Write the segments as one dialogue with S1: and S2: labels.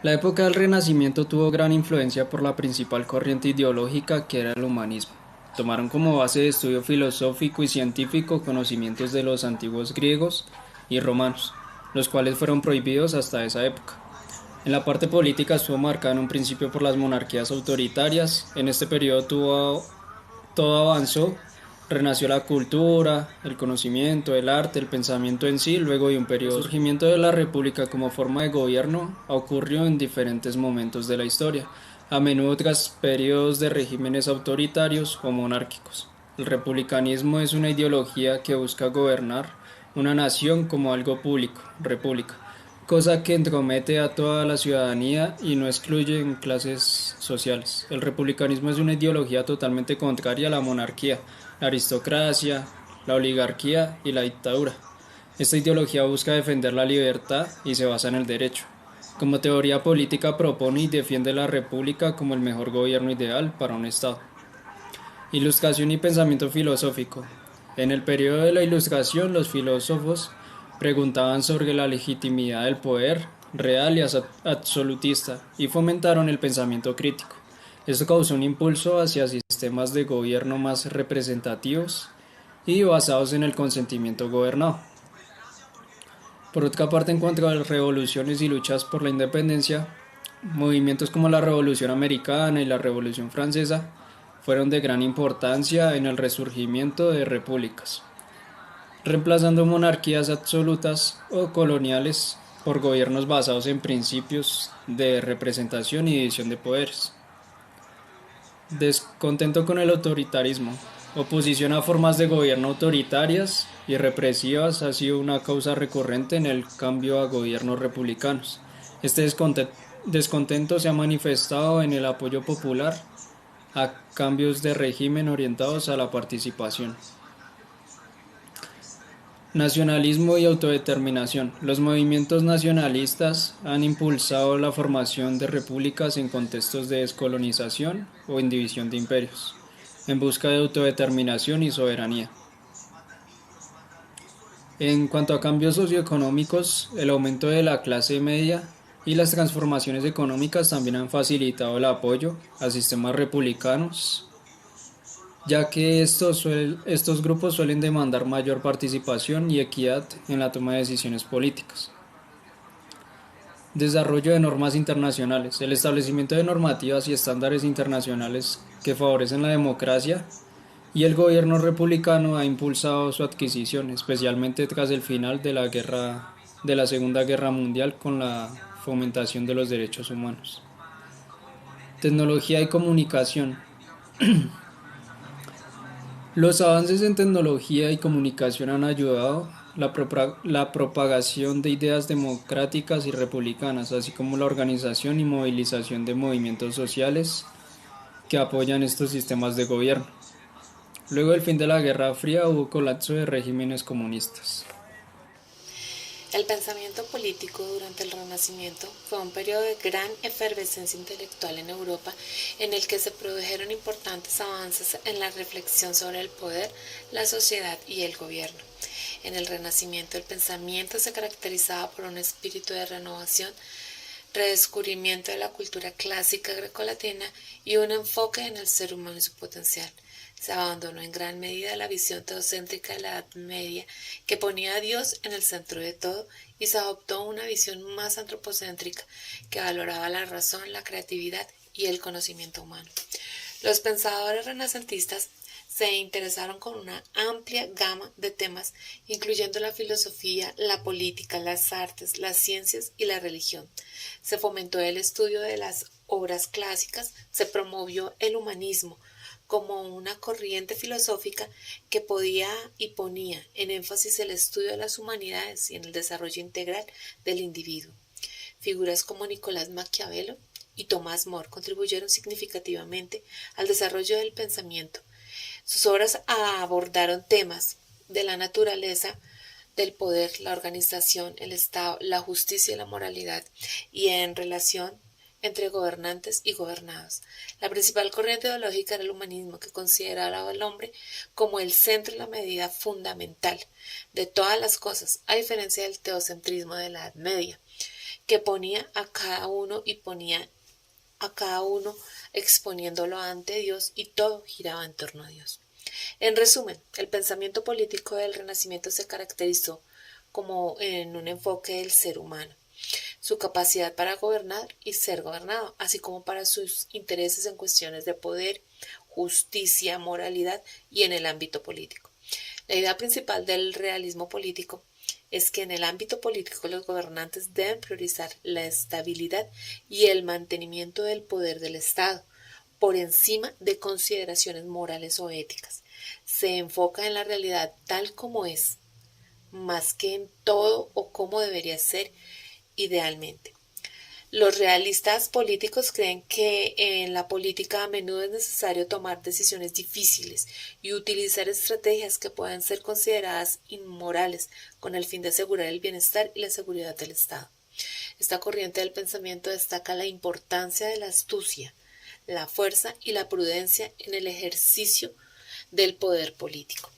S1: La época del Renacimiento tuvo gran influencia por la principal corriente ideológica que era el humanismo. Tomaron como base de estudio filosófico y científico conocimientos de los antiguos griegos y romanos, los cuales fueron prohibidos hasta esa época. En la parte política estuvo marcada en un principio por las monarquías autoritarias. En este periodo todo avanzó, renació la cultura, el conocimiento, el arte, el pensamiento en sí, luego de un periodo. El surgimiento de la república como forma de gobierno ocurrió en diferentes momentos de la historia, a menudo tras periodos de regímenes autoritarios o monárquicos. El republicanismo es una ideología que busca gobernar una nación como algo público, república, cosa que entromete a toda la ciudadanía y no excluye en clases sociales. El republicanismo es una ideología totalmente contraria a la monarquía, la aristocracia, la oligarquía y la dictadura. Esta ideología busca defender la libertad y se basa en el derecho. Como teoría política propone y defiende la república como el mejor gobierno ideal para un Estado. Ilustración y pensamiento filosófico. En el periodo de la Ilustración, los filósofos preguntaban sobre la legitimidad del poder real y absolutista y fomentaron el pensamiento crítico. Esto causó un impulso hacia sistemas de gobierno más representativos y basados en el consentimiento gobernado. Por otra parte, en cuanto a las revoluciones y luchas por la independencia, movimientos como la Revolución Americana y la Revolución Francesa fueron de gran importancia en el resurgimiento de repúblicas, reemplazando monarquías absolutas o coloniales por gobiernos basados en principios de representación y división de poderes. Descontento con el autoritarismo. Oposición a formas de gobierno autoritarias y represivas ha sido una causa recurrente en el cambio a gobiernos republicanos. Este descontento se ha manifestado en el apoyo popular a cambios de régimen orientados a la participación. Nacionalismo y autodeterminación. Los movimientos nacionalistas han impulsado la formación de repúblicas en contextos de descolonización o en división de imperios, en busca de autodeterminación y soberanía. En cuanto a cambios socioeconómicos, el aumento de la clase media y las transformaciones económicas también han facilitado el apoyo a sistemas republicanos, ya que estos grupos suelen demandar mayor participación y equidad en la toma de decisiones políticas. Desarrollo de normas internacionales. El establecimiento de normativas y estándares internacionales que favorecen la democracia y el gobierno republicano ha impulsado su adquisición, especialmente tras el final de la Segunda Guerra Mundial con la fomentación de los derechos humanos. Tecnología y comunicación. Los avances en tecnología y comunicación han ayudado la propagación de ideas democráticas y republicanas, así como la organización y movilización de movimientos sociales que apoyan estos sistemas de gobierno. Luego del fin de la Guerra Fría hubo colapso de regímenes comunistas.
S2: El pensamiento político durante el Renacimiento fue un periodo de gran efervescencia intelectual en Europa en el que se produjeron importantes avances en la reflexión sobre el poder, la sociedad y el gobierno. En el Renacimiento el pensamiento se caracterizaba por un espíritu de renovación, redescubrimiento de la cultura clásica grecolatina y un enfoque en el ser humano y su potencial. Se abandonó en gran medida la visión teocéntrica de la Edad Media, que ponía a Dios en el centro de todo, y se adoptó una visión más antropocéntrica, que valoraba la razón, la creatividad y el conocimiento humano. Los pensadores renacentistas se interesaron con una amplia gama de temas, incluyendo la filosofía, la política, las artes, las ciencias y la religión. Se fomentó el estudio de las obras clásicas, se promovió el humanismo como una corriente filosófica que podía y ponía en énfasis el estudio de las humanidades y en el desarrollo integral del individuo. Figuras como Nicolás Maquiavelo y Tomás More contribuyeron significativamente al desarrollo del pensamiento. Sus obras abordaron temas de la naturaleza, del poder, la organización, el Estado, la justicia y la moralidad, y en relación entre gobernantes y gobernados. La principal corriente ideológica era el humanismo, que consideraba al hombre como el centro y la medida fundamental de todas las cosas, a diferencia del teocentrismo de la Edad Media, que ponía a cada uno y ponía a cada uno exponiéndolo ante Dios y todo giraba en torno a Dios. En resumen, el pensamiento político del Renacimiento se caracterizó como en un enfoque del ser humano, su capacidad para gobernar y ser gobernado, así como para sus intereses en cuestiones de poder, justicia, moralidad y en el ámbito político. La idea principal del realismo político es que en el ámbito político los gobernantes deben priorizar la estabilidad y el mantenimiento del poder del Estado por encima de consideraciones morales o éticas. Se enfoca en la realidad tal como es, más que en todo o cómo debería ser idealmente. Los realistas políticos creen que en la política a menudo es necesario tomar decisiones difíciles y utilizar estrategias que puedan ser consideradas inmorales con el fin de asegurar el bienestar y la seguridad del Estado. Esta corriente del pensamiento destaca la importancia de la astucia, la fuerza y la prudencia en el ejercicio del poder político.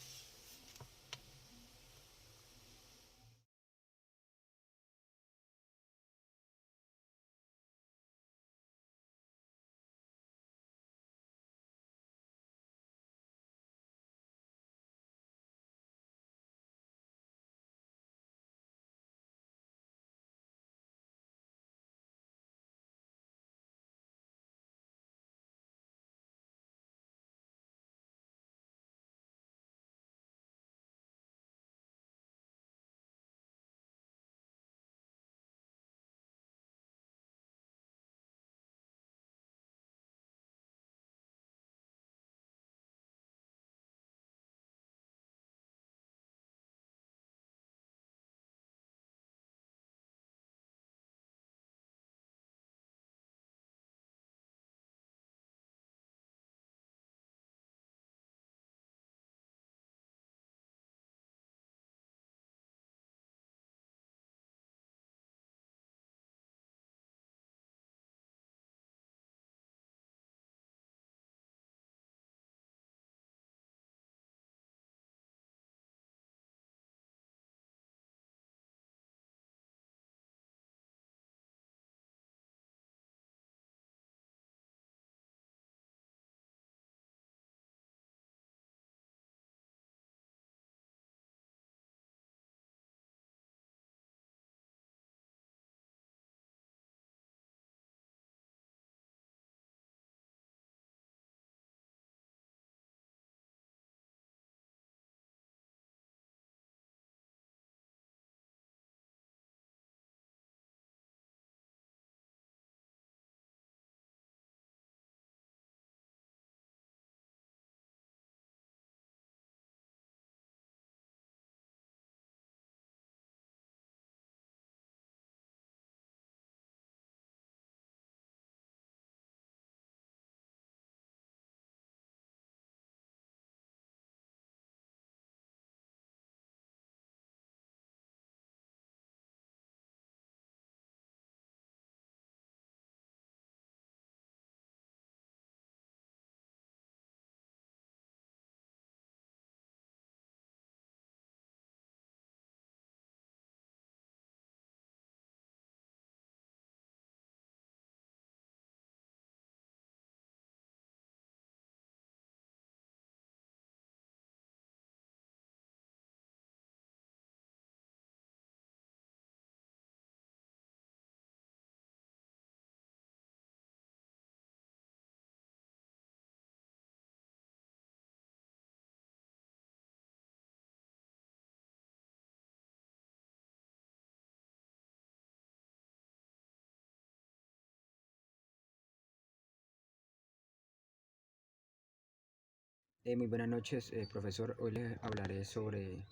S3: Muy buenas noches, profesor. Hoy les hablaré sobre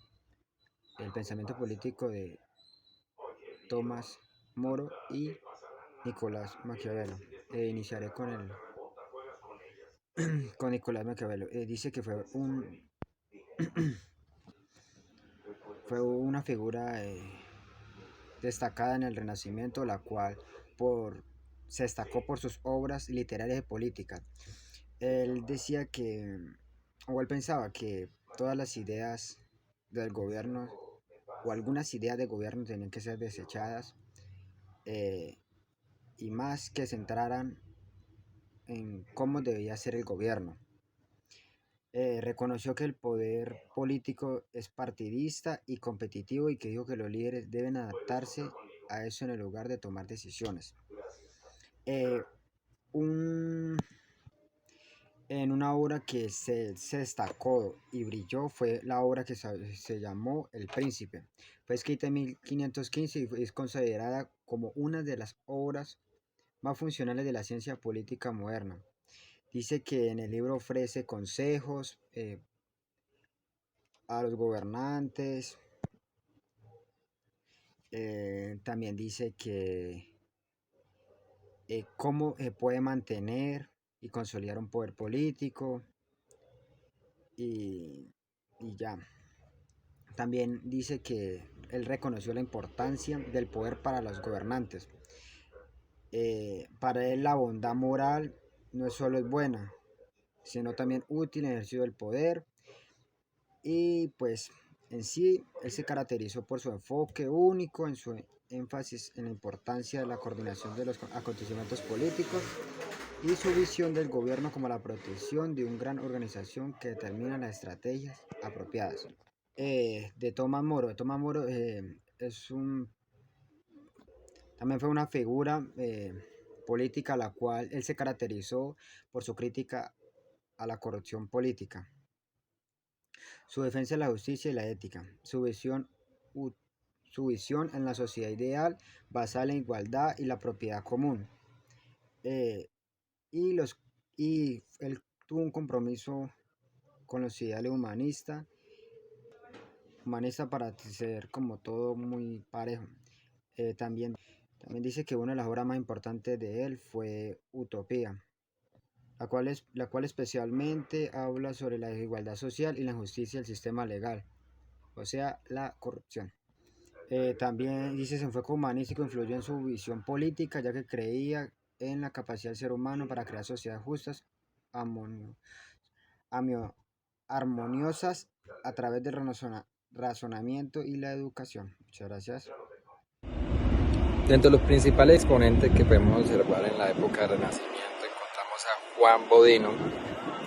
S3: el pensamiento político de Tomás Moro y Nicolás Maquiavelo. Iniciaré con Nicolás Maquiavelo. Dice que fue una figura destacada en el Renacimiento, la cual por, se destacó por sus obras literarias y políticas. Él decía que, o él pensaba que todas las ideas del gobierno o algunas ideas de gobierno tenían que ser desechadas y más que centraran en cómo debía ser el gobierno. Reconoció que el poder político es partidista y competitivo y que dijo que los líderes deben adaptarse a eso en el lugar de tomar decisiones. Un En una obra que se destacó y brilló fue la obra que se llamó El Príncipe. Fue escrita en 1515 y es considerada como una de las obras más funcionales de la ciencia política moderna. Dice que en el libro ofrece consejos a los gobernantes. También dice que cómo puede mantener y consolidar un poder político y ya. También dice que él reconoció la importancia del poder para los gobernantes. Para él la bondad moral no solo es buena, sino también útil en el ejercicio del poder. Y pues en sí, él se caracterizó por su enfoque único, en su énfasis en la importancia de la coordinación de los acontecimientos políticos y su visión del gobierno como la protección de una gran organización que determina las estrategias apropiadas. De Tomás Moro. También fue una figura política a la cual él se caracterizó por su crítica a la corrupción política, su defensa de la justicia y la ética, su visión en la sociedad ideal basada en la igualdad y la propiedad común. Y él tuvo un compromiso con los ideales humanista para ser como todo muy parejo. También dice que una de las obras más importantes de él fue Utopía, la cual especialmente habla sobre la desigualdad social y la injusticia del sistema legal, o sea, la corrupción. También dice que su enfoque humanístico influyó en su visión política, ya que creía en la capacidad del ser humano para crear sociedades justas, armoniosas a través del razonamiento y la educación. Muchas gracias.
S4: Dentro de los principales exponentes que podemos observar en la época del Renacimiento encontramos a Juan Bodino,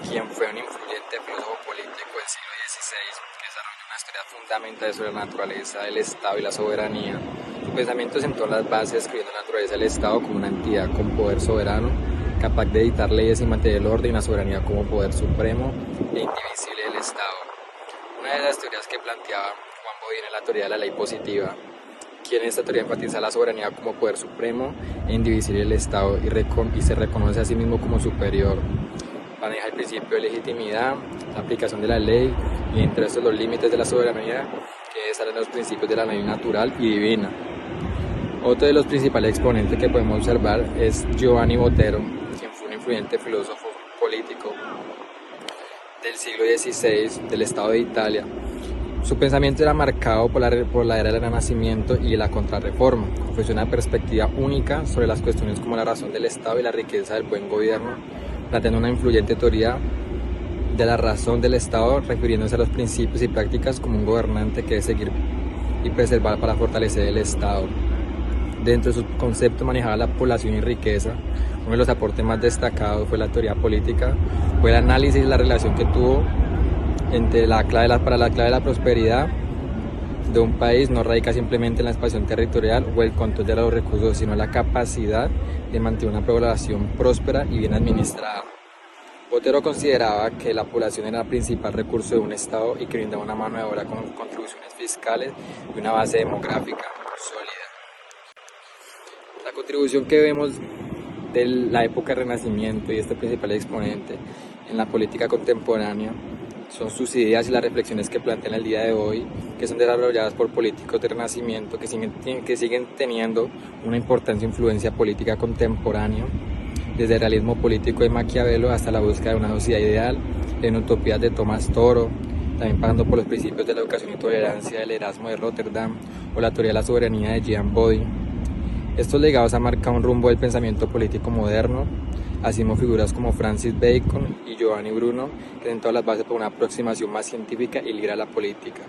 S4: quien fue un influyente filósofo político del siglo XVI que desarrolló unas teorías fundamentales sobre la naturaleza del Estado y la soberanía. Su pensamiento sentó las bases escribiendo la naturaleza del Estado como una entidad con poder soberano, capaz de dictar leyes y mantener el orden, y la soberanía como poder supremo e indivisible del Estado. Una de las teorías que planteaba Juan Bodino es la teoría de la ley positiva, quien en esta teoría enfatiza la soberanía como poder supremo e indivisible del Estado y se reconoce a sí mismo como superior. Maneja el principio de legitimidad, la aplicación de la ley y entre estos los límites de la soberanía que están en los principios de la ley natural y divina. Otro de los principales exponentes que podemos observar es Giovanni Botero, quien fue un influyente filósofo político del siglo XVI del Estado de Italia. Su pensamiento era marcado por la era del Renacimiento y la Contrarreforma. Ofreció una perspectiva única sobre las cuestiones como la razón del Estado y la riqueza del buen gobierno, planteando una influyente teoría de la razón del Estado, refiriéndose a los principios y prácticas como un gobernante que debe seguir y preservar para fortalecer el Estado. Dentro de su concepto manejaba la población y riqueza. Uno de los aportes más destacados fue la teoría política, fue el análisis de la relación que tuvo entre la clave de la prosperidad de un país no radica simplemente en la expansión territorial o el control de los recursos, sino en la capacidad de mantener una población próspera y bien administrada. Botero consideraba que la población era el principal recurso de un Estado y que brindaba una mano de obra con contribuciones fiscales y una base demográfica sólida. La contribución que vemos de la época del Renacimiento y este principal exponente en la política contemporánea son sus ideas y las reflexiones que plantean el día de hoy, que son desarrolladas por políticos del Renacimiento que siguen teniendo una importante influencia política contemporánea, desde el realismo político de Maquiavelo hasta la búsqueda de una sociedad ideal, en utopías de Tomás Toro, también pasando por los principios de la educación y tolerancia del Erasmo de Rotterdam o la teoría de la soberanía de Jean Bodin. Estos legados han marcado un rumbo del pensamiento político moderno, así como figuras como Francis Bacon y Giovanni Bruno, que sentaron las bases para una aproximación más científica y libre a la política.